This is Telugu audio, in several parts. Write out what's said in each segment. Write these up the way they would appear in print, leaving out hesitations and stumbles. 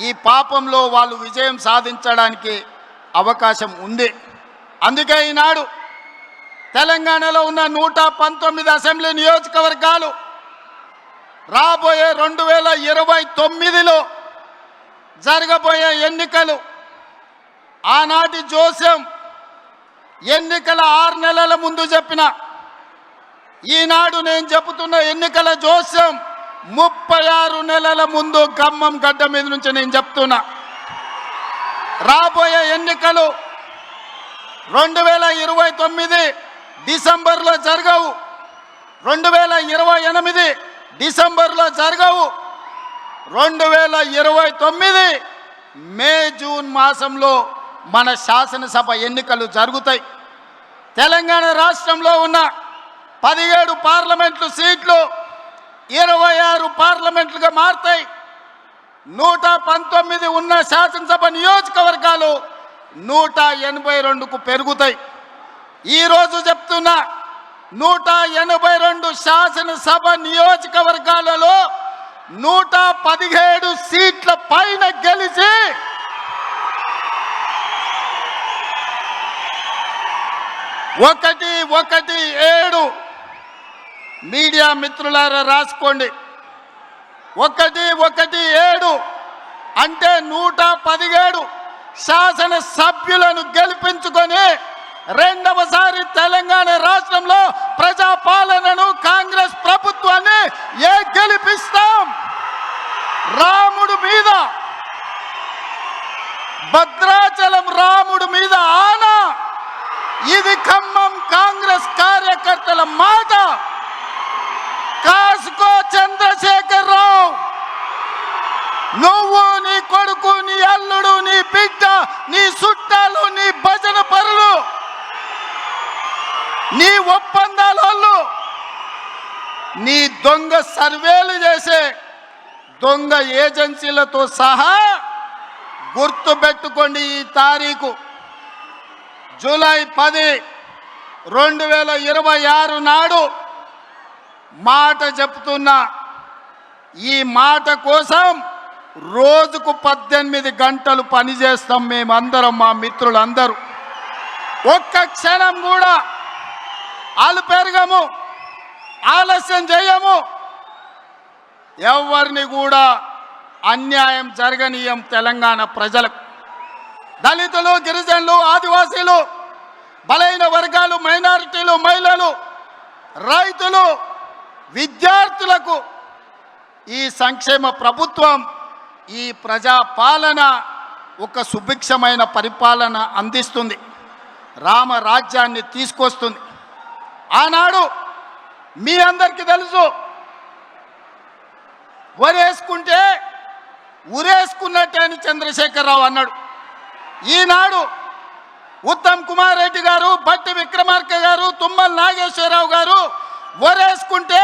ఈ పాపంలో వాళ్ళు విజయం సాధించడానికి అవకాశం ఉంది. అందుకే ఈనాడు తెలంగాణలో ఉన్న 119 అసెంబ్లీ నియోజకవర్గాలు రాబోయే 2029లో జరగబోయే ఎన్నికలు ఆనాటి జోస్యం ఎన్నికల 6 నెలల ముందు చెప్పిన, ఈనాడు నేను చెబుతున్న ఎన్నికల జోస్యం 36 నెలల ముందు ఖమ్మం గడ్డ మీద నుంచి నేను చెప్తున్నా. రాబోయే ఎన్నికలు 2029 డిసెంబర్లో జరగవు, 2028 డిసెంబర్లో జరగవు, 2029 మే జూన్ మాసంలో మన శాసనసభ ఎన్నికలు జరుగుతాయి. తెలంగాణ రాష్ట్రంలో ఉన్న 17 పార్లమెంట్లు సీట్లు 26 పార్లమెంట్లుగా మారుతాయి. 119 ఉన్న శాసనసభ నియోజకవర్గాలు 182కు పెరుగుతాయి. ఈరోజు చెప్తున్నా 182 శాసనసభ నియోజకవర్గాలలో 117 సీట్ల పైన గెలిచి 117 మీడియా మిత్రులారా రాసుకోండి. 117 అంటే 117 శాసన సభ్యులను గెలిపించుకొని రెండవసారి తెలంగాణ రాష్ట్రంలో ప్రజాపాలనను కాంగ్రెస్ ప్రభుత్వాన్ని గెలిపిస్తాం. రాముడు మీద, భద్రాచలం రాముడు మీద ఆనా. ఇది ఖమ్మం కాంగ్రెస్ కార్యకర్తల మాట. కాసుకో చంద్రశేఖర్ రావు, నువ్వు, నీ కొడుకు, నీ అల్లుడు, నీ బిడ్డ, నీ చుట్టాలు, నీ భజన పరులు, నీ ఒప్పందాలు, నీ దొంగ సర్వేలు చేసే దొంగ ఏజెన్సీలతో సహా గుర్తుపెట్టుకోండి. ఈ తారీఖు జూలై 10, 2026 నాడు మాట చెప్తున్నా. ఈ మాట కోసం రోజుకు 18 గంటలు పనిచేస్తాం మేమందరం, మా మిత్రులందరూ. ఒక్క క్షణం కూడా ఆలుపెరగము, ఆలస్యం చేయము. ఎవరిని కూడా అన్యాయం జరగనీయం. తెలంగాణ ప్రజలకు, దళితులు, గిరిజనులు, ఆదివాసీలు, బలైన వర్గాలు, మైనారిటీలు, మహిళలు, రైతులు, విద్యార్థులకు ఈ సంక్షేమ ప్రభుత్వం, ఈ ప్రజాపాలన ఒక సుభిక్షమైన పరిపాలన అందిస్తుంది. రామరాజ్యాన్ని తీసుకొస్తుంది. ఆనాడు మీ అందరికీ తెలుసు, వరేసుకుంటే ఉరేసుకున్నట్టే అని చంద్రశేఖరరావు అన్నాడు. ఈనాడు ఉత్తమ్ కుమార్ రెడ్డి గారు, భట్టి విక్రమార్క గారు, తుమ్మల నాగేశ్వరరావు గారు వరేసుకుంటే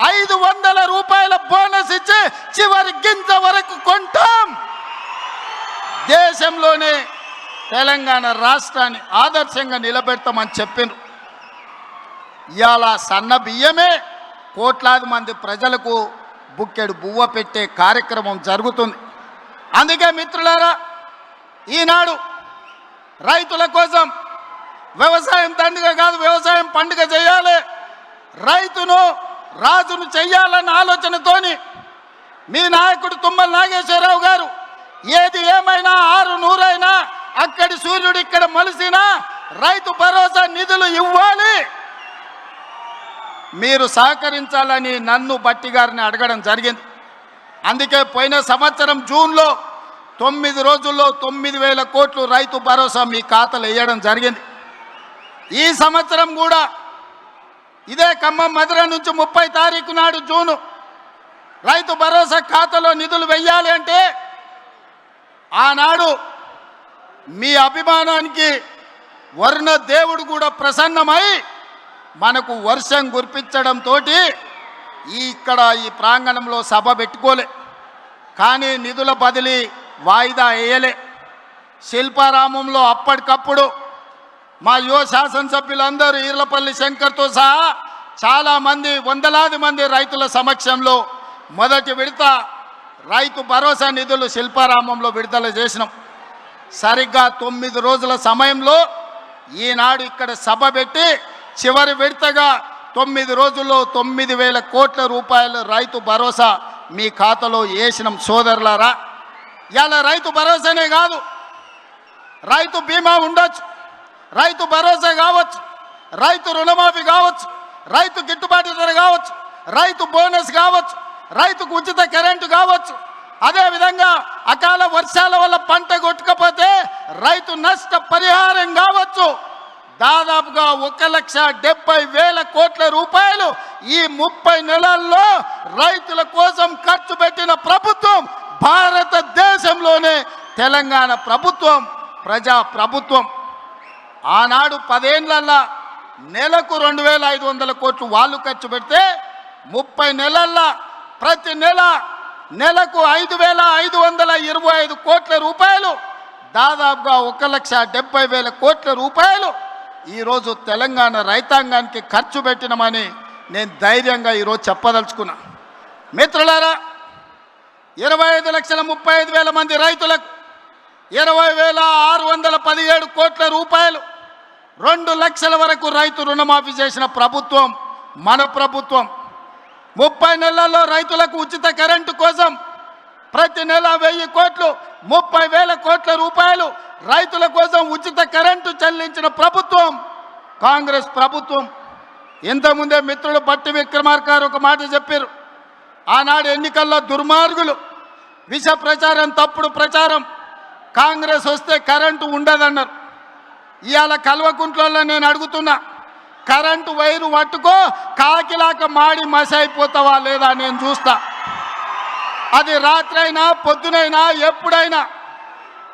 500 రూపాయల బోనస్ ఇచ్చి చివరి గింజ వరకు కొంటాం. దేశంలోనే తెలంగాణ రాష్ట్రాన్ని ఆదర్శంగా నిలబెడతామని చెప్పిండ్రు. ఇవాళ సన్న బియ్యమే కోట్లాది మంది ప్రజలకు బుక్కెడు బువ్వ పెట్టే కార్యక్రమం జరుగుతుంది. అందుకే మిత్రులారా, ఈనాడు రైతుల కోసం వ్యవసాయం దండుగ కాదు, వ్యవసాయం పండుగ చేయాలి, రైతును రాజును చెయ్యాలన్న ఆలోచనతోని మీ నాయకుడు తుమ్మల నాగేశ్వరరావు గారు ఏది ఏమైనా 600 అయినా అక్కడి సూర్యుడు ఇక్కడ మలిసినా రైతు భరోసా నిధులు ఇవ్వాలి, మీరు సహకరించాలని నన్ను భట్టి గారిని అడగడం జరిగింది. అందుకే పోయిన సంవత్సరం జూన్లో 9 రోజుల్లో 9,000 కోట్లు రైతు భరోసా మీ ఖాతాలో వేయడం జరిగింది. ఈ సంవత్సరం కూడా ఇదే ఖమ్మం మధుర నుంచి 30 తారీఖు నాడు జూను రైతు భరోసా ఖాతాలో నిధులు వెయ్యాలి అంటే ఆనాడు మీ అభిమానానికి వర్ణ దేవుడు కూడా ప్రసన్నమై మనకు వర్షం కురిపించడంతో ఇక్కడ ఈ ప్రాంగణంలో సభ పెట్టుకోలే, కానీ నిధుల బదిలీ వాయిదా వేయలే. శిల్పారామంలో అప్పటికప్పుడు మా యువ శాసనసభ్యులందరూ ఈర్లపల్లి శంకర్తో సహా చాలామంది, వందలాది మంది రైతుల సమక్షంలో మొదటి విడత రైతు భరోసా నిధులు శిల్పారామంలో విడుదల చేసినాం. సరిగ్గా 9 రోజుల సమయంలో ఈనాడు ఇక్కడ సభ పెట్టి చివరి విడతగా 9 రోజుల్లో 9,000 కోట్ల రూపాయలు రైతు భరోసా మీ ఖాతాలో వేసినాం సోదరులారా. ఇలా రైతు భరోసానే కాదు, రైతు బీమా ఉండొచ్చు, రైతు భరోసా కావచ్చు, రైతు రుణమాఫీ కావచ్చు, రైతు గిట్టుబాటు ధర కావచ్చు, రైతు బోనస్ కావచ్చు, రైతుకు ఉచిత కరెంటు కావచ్చు, అదేవిధంగా అకాల వర్షాల వల్ల పంట కొట్టుకపోతే రైతు నష్ట పరిహారం కావచ్చు. దాదాపుగా 1,70,000 కోట్ల రూపాయలు ఈ 30 నెలల్లో రైతుల కోసం ఖర్చు పెట్టిన ప్రభుత్వం భారతదేశంలోనే తెలంగాణ ప్రభుత్వం, ప్రజా ప్రభుత్వం. ఆనాడు 10 ఏళ్లలో నెలకు 2,500 కోట్లు వాళ్ళు ఖర్చు పెడితే 30 నెలల్లో ప్రతి నెలకు 5,525 కోట్ల రూపాయలు, దాదాపుగా 1,70,000 కోట్ల రూపాయలు ఈరోజు తెలంగాణ రైతాంగానికి ఖర్చు పెట్టినమని నేను ధైర్యంగా ఈరోజు చెప్పదలుచుకున్నా. మిత్రులారా, 25,35,000 మంది రైతులకు 20,617 కోట్ల రూపాయలు, 2 లక్షల వరకు రైతు రుణమాఫీ చేసిన ప్రభుత్వం మన ప్రభుత్వం. 30 నెలల్లో రైతులకు ఉచిత కరెంటు కోసం ప్రతి నెల 1,000 కోట్లు, 30,000 కోట్ల రూపాయలు రైతుల కోసం ఉచిత కరెంటు చెల్లించిన ప్రభుత్వం కాంగ్రెస్ ప్రభుత్వం. ఇంతకుముందే మిత్రులు బట్టి విక్రమార్క గారు ఒక మాట చెప్పారు. ఆనాడు ఎన్నికల్లో దుర్మార్గులు విష ప్రచారం, తప్పుడు ప్రచారం, కాంగ్రెస్ వస్తే కరెంటు ఉండదన్నారు. ఇవాళ కల్వకుంట్లలో నేను అడుగుతున్నా, కరెంటు వైరు పట్టుకో కాకిలాక మాడి మసైపోతావా లేదా నేను చూస్తా. అది రాత్రైనా పొద్దునైనా ఎప్పుడైనా